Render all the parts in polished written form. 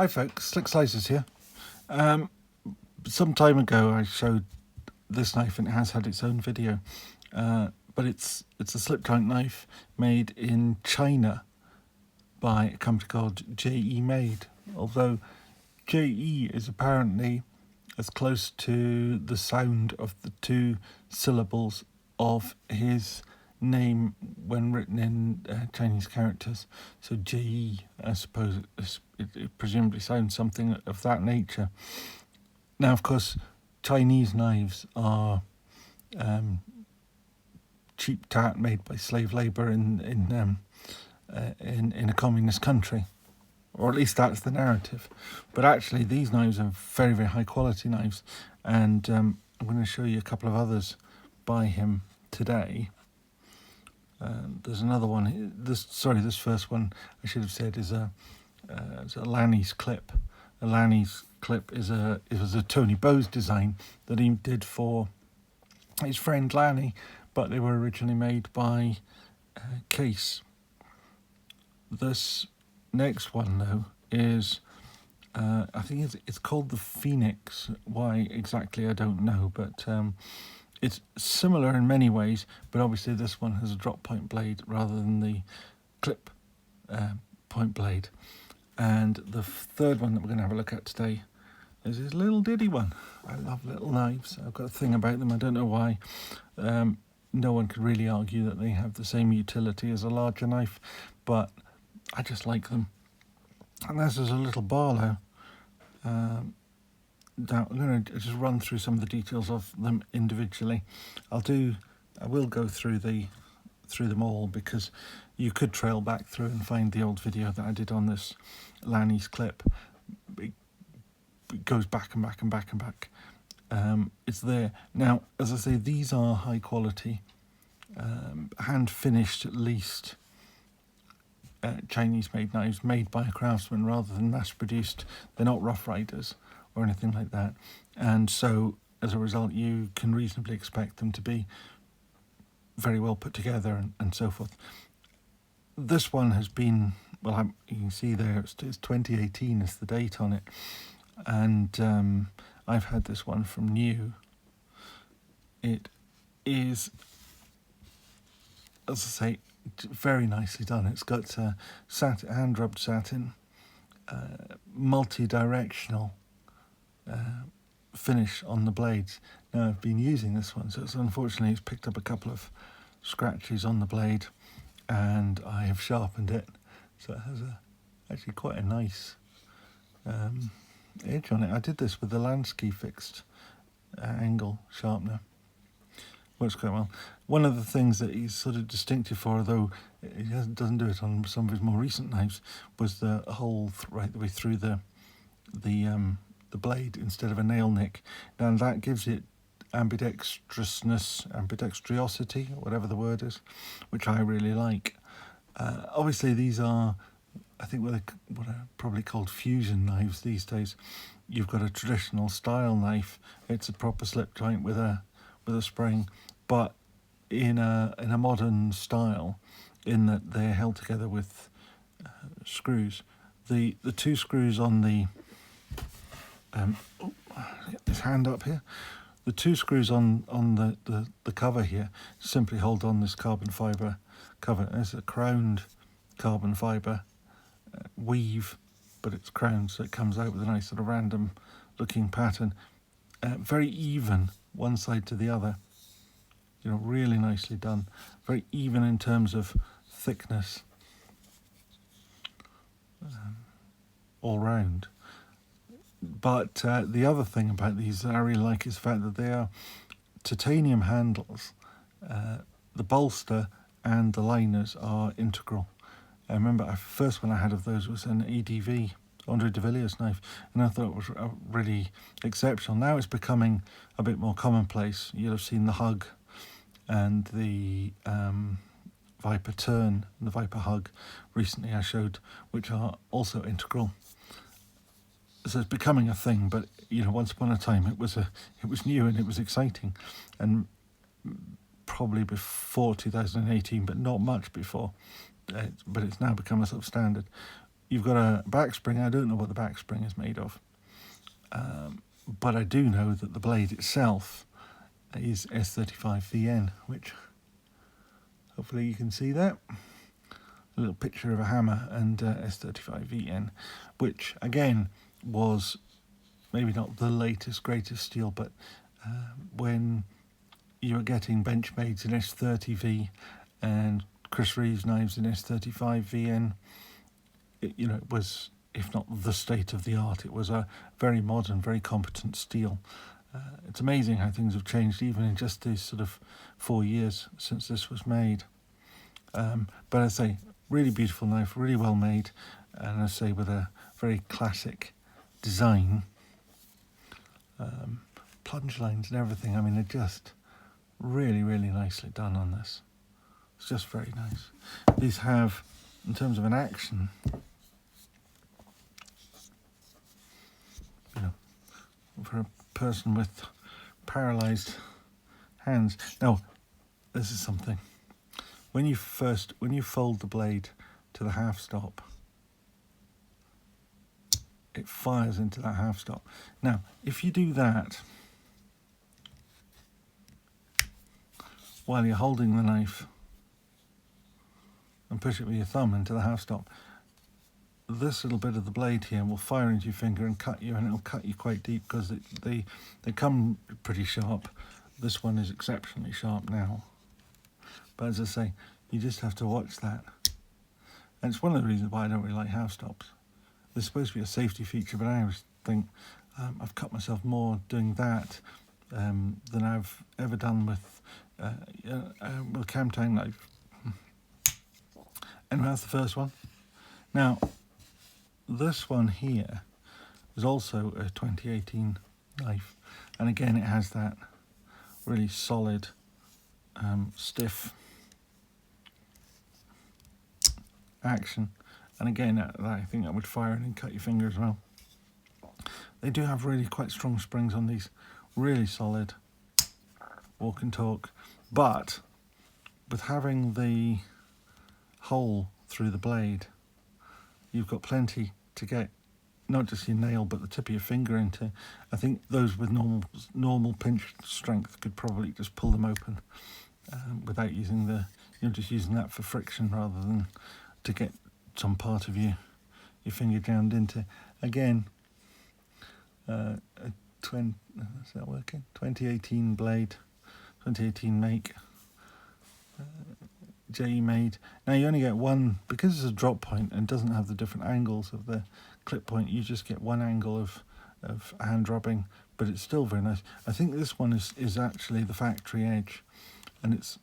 Hi folks, Slick Slices here. Some time ago I showed this knife and it has had its own video, but it's a slip joint knife made in China by a company called JE Made, although JE is apparently as close to the sound of the two syllables of his name when written in Chinese characters. So JE, I suppose it presumably sounds something of that nature. Now, of course, Chinese knives are cheap tat made by slave labour in a communist country, or at least that's the narrative. But actually, these knives are very, very high quality knives, and I'm going to show you a couple of others by him today. There's another one. This first one I should have said is a Lanny's clip. A Lanny's clip was a Tony Bowes design that he did for his friend Lanny, but they were originally made by Case. This next one though is I think it's called the Phoenix. Why exactly I don't know, but it's similar in many ways, but obviously this one has a drop point blade rather than the clip point blade. And the third one that we're going to have a look at today is this little diddy one. I love little knives. I've got a thing about them. I don't know why. No one could really argue that they have the same utility as a larger knife, but I just like them. And this is a little Barlow. Now I'm going to just run through some of the details of them individually. I will go through them all, because you could trail back through and find the old video that I did on this Lanny's clip. It goes back and back and back and back. It's there. Now, as I say, these are high quality, hand finished at least, Chinese made knives made by a craftsman rather than mass produced. They're not Rough Riders or anything like that, and so as a result you can reasonably expect them to be very well put together and so forth. This one has been, well, you can see there it's 2018 is the date on it, and I've had this one from new. It is, as I say, very nicely done. It's got hand rubbed satin, multi-directional finish on the blades. Now I've been using this one, so unfortunately it's picked up a couple of scratches on the blade, and I have sharpened it, so it has actually quite a nice edge on it. I did this with the Lansky fixed angle sharpener. Works quite well. One of the things that he's sort of distinctive for, though he doesn't do it on some of his more recent knives, was the hole right the way through the blade instead of a nail nick. Now that gives it ambidextrosity, or whatever the word is, which I really like. Obviously these are, I think, what are probably called fusion knives these days. You've got a traditional style knife. It's a proper slip joint with a spring, but in a modern style, in that they're held together with screws. The two screws on the get this hand up here. The two screws on the cover here simply hold on this carbon fibre cover. It's a crowned carbon fibre weave, but it's crowned, so it comes out with a nice sort of random looking pattern. Very even, one side to the other. You know, really nicely done. Very even in terms of thickness, all round. But the other thing about these that I really like is the fact that they are titanium handles. The bolster and the liners are integral. I remember first one I had of those was an ADV, Andre de Villiers knife, and I thought it was really exceptional. Now it's becoming a bit more commonplace. You'll have seen the Hug and the Viper Turn and the Viper Hug recently I showed, which are also integral. So it's becoming a thing, but you know, once upon a time it was new and it was exciting, and probably before 2018, but not much before. But it's now become a sort of standard. you've got a back spring. I don't know what the back spring is made of, but I do know that the blade itself is S35VN, which hopefully you can see that. A little picture of a hammer and S35VN, which again was maybe not the latest, greatest steel, but when you were getting Benchmade's in S30V and Chris Reeves knives in S35VN, it was, if not the state of the art, it was a very modern, very competent steel. It's amazing how things have changed even in just these sort of 4 years since this was made. But I say, really beautiful knife, really well made, and I say with a very classic design. Plunge lines and everything, I mean, they're just really, really nicely done on this. It's just very nice. These have, in terms of an action, for a person with paralysed hands. Now, this is something. When you fold the blade to the half stop, it fires into that half stop. Now, if you do that while you're holding the knife and push it with your thumb into the half stop, this little bit of the blade here will fire into your finger and cut you, and it'll cut you quite deep because they come pretty sharp. This one is exceptionally sharp now. But as I say, you just have to watch that. And it's one of the reasons why I don't really like half stops. It's supposed to be a safety feature, but I always think I've cut myself more doing that than I've ever done with a cam tang knife. Anyway, that's the first one. Now, this one here is also a 2018 knife, and again it has that really solid, stiff action, and again I think that would fire in and cut your finger as well. They do have really quite strong springs on these, really solid, walk and talk, but with having the hole through the blade, you've got plenty to get not just your nail but the tip of your finger into. I think those with normal pinch strength could probably just pull them open without using just using that for friction rather than to get some part of your finger jammed into. Again, is that working? 2018 blade, 2018 make. JE made. Now you only get one, because it's a drop point and doesn't have the different angles of the clip point, you just get one angle of hand dropping, but it's still very nice. I think this one is actually the factory edge, and it's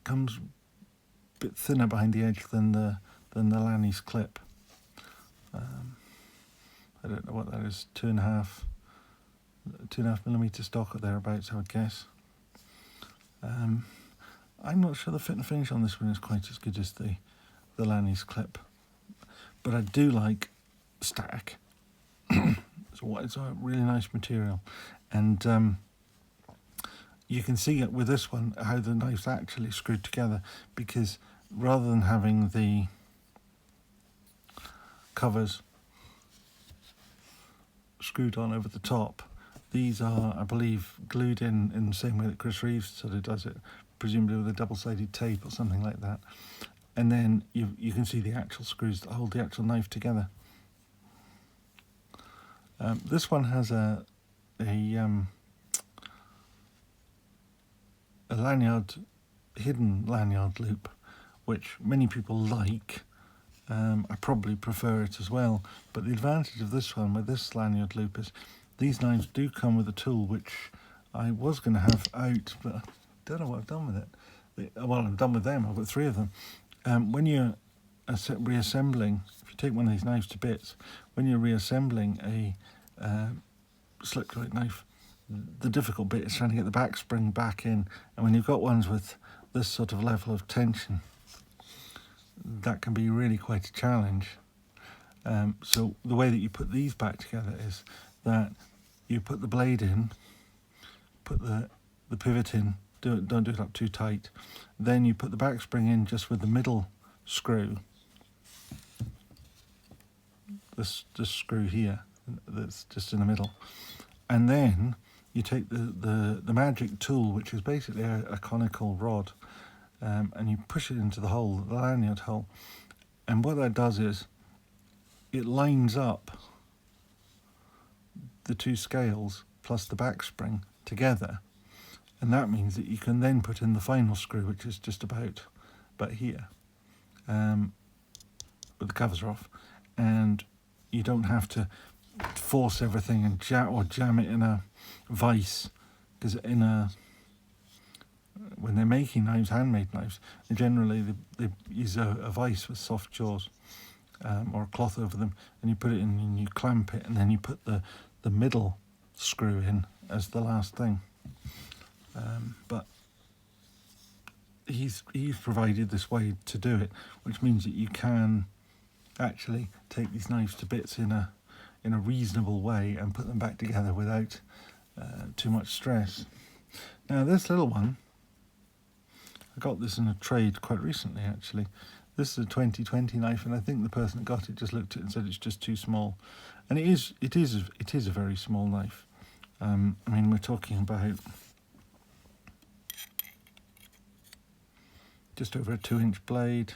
comes a bit thinner behind the edge than the Lanny's clip. I don't know what that is, 2.5 millimeter stock or thereabouts, I would guess. I'm not sure the fit and finish on this one is quite as good as the Lanny's clip, but I do like stag. It's a really nice material, and you can see it with this one how the knife's actually screwed together, because rather than having the covers screwed on over the top, these are, I believe, glued in the same way that Chris Reeves sort of does it, presumably with a double-sided tape or something like that. And then you can see the actual screws that hold the actual knife together. This one has a lanyard, hidden lanyard loop, which many people like. I probably prefer it as well, but the advantage of this one with this lanyard loop is these knives do come with a tool which I was going to have out, but I don't know what I've done with it. Well, I'm done with them. I've got 3 of them. When you're reassembling, if you take one of these knives to bits, when you're reassembling a slip joint knife, the difficult bit is trying to get the back spring back in, and when you've got ones with this sort of level of tension, that can be really quite a challenge. So the way that you put these back together is that you put the blade in, put the pivot in, don't do it up too tight, then you put the back spring in just with the middle screw, this screw here that's just in the middle, and then you take the magic tool, which is basically a conical rod, and you push it into the hole, the lanyard hole, and what that does is it lines up the two scales plus the back spring together, and that means that you can then put in the final screw, which is just about here, but the covers are off, and you don't have to force everything and jam it in a vise, because when they're making knives, handmade knives, generally they use a vise with soft jaws, or a cloth over them, and you put it in and you clamp it, and then you put the middle screw in as the last thing. But he's provided this way to do it, which means that you can actually take these knives to bits in a reasonable way and put them back together without too much stress. Now this little one, I got this in a trade quite recently actually. This is a 2020 knife, and I think the person that got it just looked at it and said it's just too small. And it is a very small knife. I mean, we're talking about just over a 2-inch blade,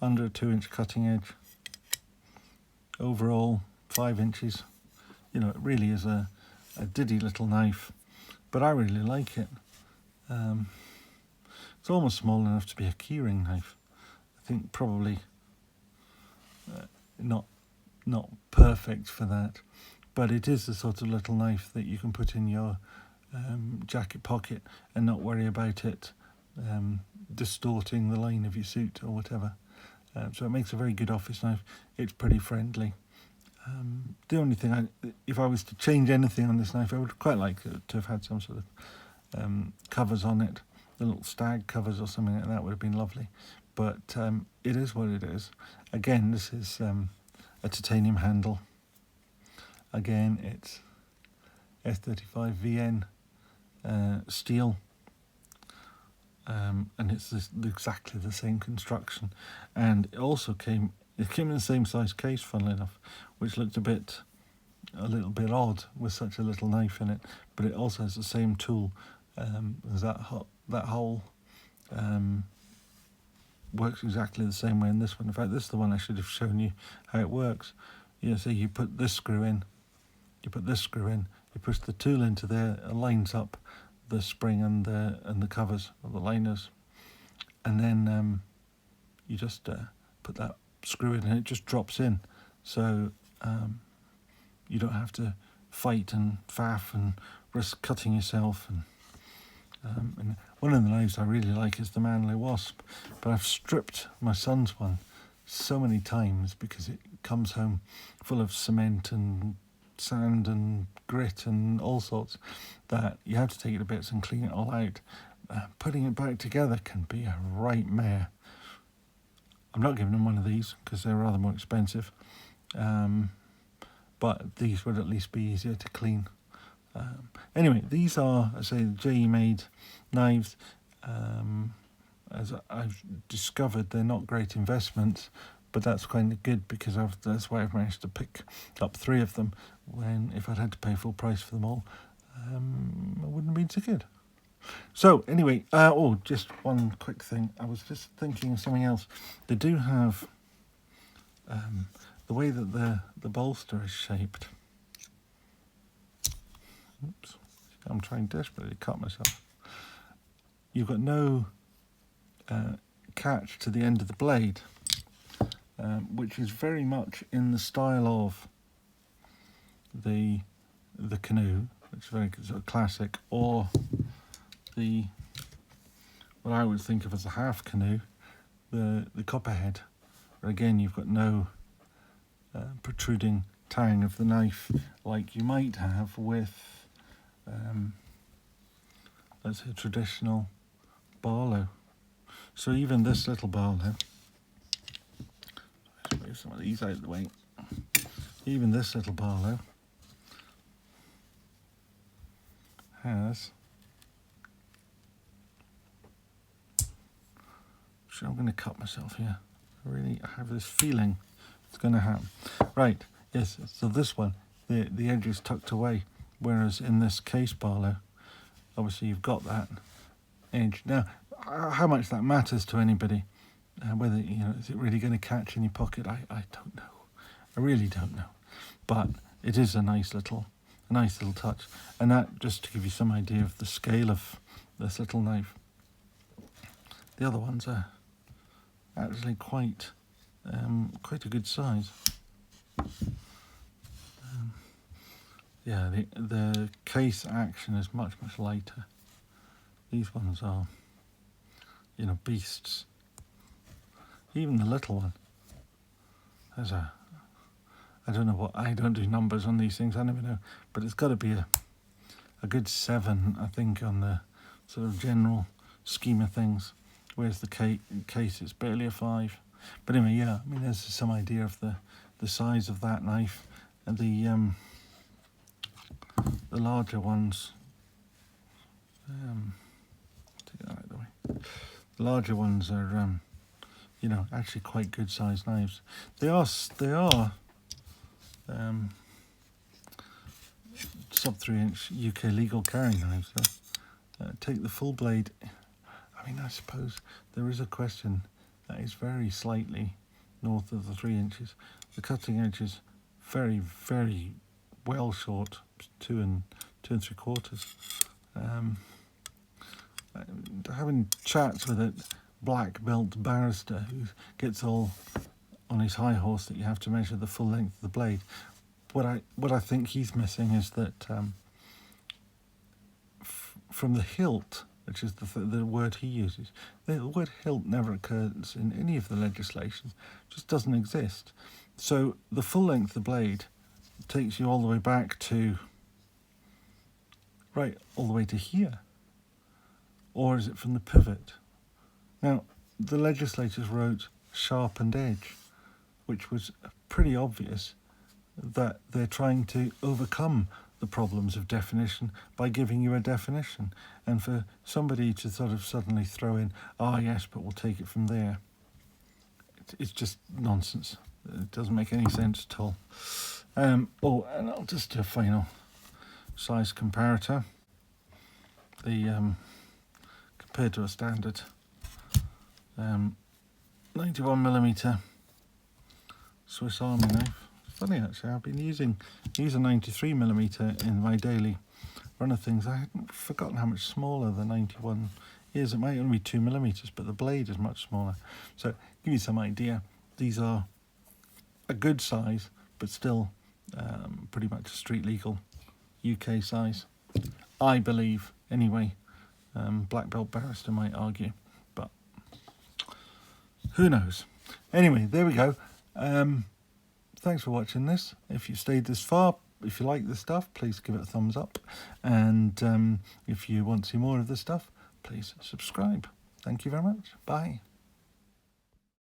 under a 2-inch cutting edge, overall 5 inches. You know, it really is a diddy little knife, but I really like it. It's almost small enough to be a keyring knife. I think probably not perfect for that, but it is the sort of little knife that you can put in your jacket pocket and not worry about it distorting the line of your suit or whatever. So it makes a very good office knife. It's pretty friendly. The only thing, if I was to change anything on this knife, I would quite like to have had some sort of covers on it. The little stag covers or something like that would have been lovely. But it is what it is. Again, this is a titanium handle. Again, it's S35VN steel. And it's exactly the same construction, and it also came in the same size case, funnily enough, which looked a little bit odd with such a little knife in it, but it also has the same tool as that hole. Works exactly the same way in this one. In fact, this is the one I should have shown you how it works. So you put this screw in, you push the tool into there, it lines up the spring and the covers or the liners, and then you just put that screw in and it just drops in, so you don't have to fight and faff and risk cutting yourself. And one of the knives I really like is the Manly Wasp, but I've stripped my son's one so many times because it comes home full of cement and sand and grit and all sorts, that you have to take it to bits and clean it all out. Putting it back together can be a right mare. I'm not giving him one of these because they're rather more expensive, but these would at least be easier to clean. Anyway, these are, I say, JE made knives. As I've discovered, they're not great investments, but that's kind of good because that's why I've managed to pick up 3 of them, when if I'd had to pay full price for them all, it wouldn't have been so good. So anyway, just one quick thing. I was just thinking of something else. They do have the way that the bolster is shaped. Oops, I'm trying desperately to cut myself. You've got no catch to the end of the blade, which is very much in the style of the canoe, which is very sort of classic, or what I would think of as a half canoe, the copperhead, where again you've got no protruding tang of the knife like you might have with let's say a traditional Barlow. So even this little Barlow, let's move some of these out of the way, even this little Barlow has, so I'm going to cut myself here. I have this feeling It's going to happen. Right, yes, so this one, the edge is tucked away, whereas in this case Barlow, obviously you've got that edge. Now, how much that matters to anybody, whether, you know, is it really going to catch in your pocket? I don't know. I really don't know. But it is a nice little touch. And that, just to give you some idea of the scale of this little knife. The other ones are actually quite a good size. Yeah, the case action is much lighter. These ones are, you know, beasts. Even the little one has a, I don't know what, I don't do numbers on these things, I never know, but it's got to be a good 7, I think, on the sort of general scheme of things, whereas the case is barely a 5. But anyway, yeah, I mean, there's some idea of the size of that knife, and the larger ones, take that out of the way. The larger ones are, you know, actually quite good sized knives. They are sub 3-inch UK legal carrying knives. So, take the full blade. I mean, I suppose there is a question that is very slightly north of the 3 inches. The cutting edge is very well short, 2 3/4. Having chats with a black belt barrister who gets all on his high horse that you have to measure the full length of the blade. What I think he's missing is that from the hilt, which is the word he uses, the word hilt never occurs in any of the legislation. It just doesn't exist. So the full length of the blade takes you all the way back to, right, all the way to here. Or is it from the pivot? Now, the legislators wrote sharpened edge, which was pretty obvious that they're trying to overcome the problems of definition by giving you a definition. And for somebody to sort of suddenly throw in, ah, yes, but we'll take it from there, it's just nonsense. It doesn't make any sense at all. Oh, and I'll just do a final size comparator. The compared to a standard 91mm Swiss Army knife. Funny actually, I've been using a 93mm in my daily run of things. I hadn't forgotten how much smaller the 91 is. It might only be 2mm, but the blade is much smaller. So give you some idea. These are a good size, but still pretty much street legal UK size, I believe. Anyway, black belt barrister might argue, but who knows. Anyway, there we go. Thanks for watching this. If you stayed this far, if you like this stuff, please give it a thumbs up. And if you want to see more of this stuff, please subscribe. Thank you very much. Bye.